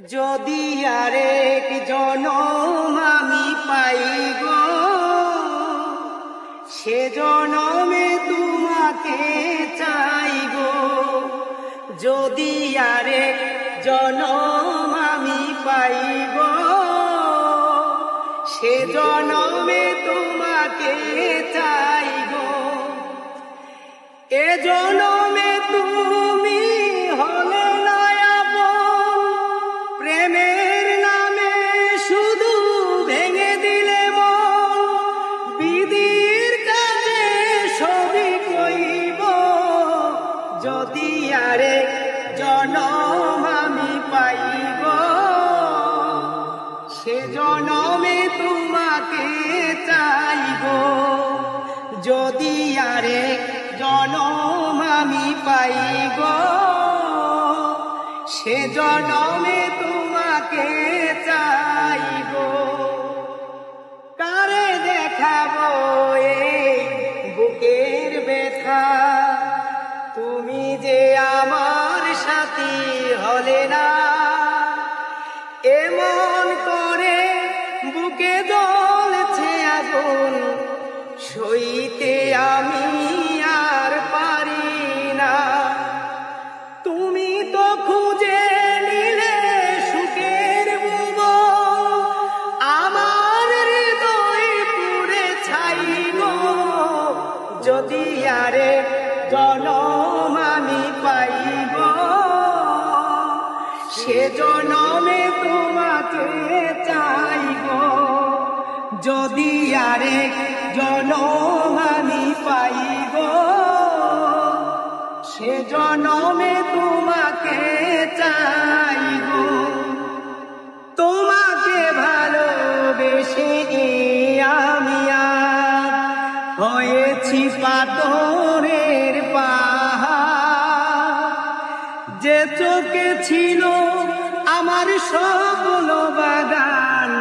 যদি আরেক জনম আমি পাই গো, সে জনমে তোমাকে চাই গো। যদি আরেক জনম আমি পাই গো, সে জনমে তোমাকে চাই গো। এ জনমে তুমি হলে না আপন, প্রেমের নামে শুধু ভেঙে দিলে মন। বিধির কাছে সবই কইব, যদি আরেক জনম আমি পাইব, সে জনমে তোমাকে চাইব। যদি আরেক জনম আমি পাইব, সে জনমে তোমাকে চাইব। কারে দেখাবো এই বুকের ব্যথা, তুমি যে আমার সাথী হলে না। এমন করে বুকে জ্বলছে আগুন, সইতে আমি আর পারি না। তুমি তো খুঁজে নিলে সুখের ভুবন, আমার হৃদয় পুড়ে ছাই গো। যদি আরেক জনম আমি পাইব, সে জনমে তোমাকে চাইব। যদি আরেক জনম আমি পাইব, সে জনমে তোমাকে চাইব। তোমাকে ভালোবেসে আমি আর হয়েছি পাথরের পাহাড়। যে চোখে ছিল আমার স্বপ্ন বাগান,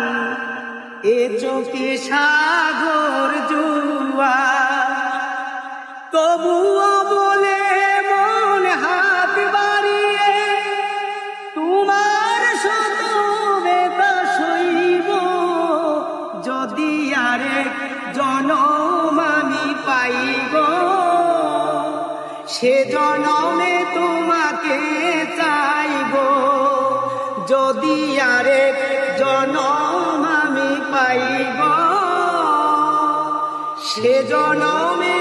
এ চোখে সাগর জুয়ার। তবুও বলে মন হাত বাড়িয়ে, তোমার শত ব্যথা সইব। যদি আরেক জনম আমি পাইব, সে জনমে তোমাকে চাইব। যদি আরেক জনম আমি পাইব, সে জনমে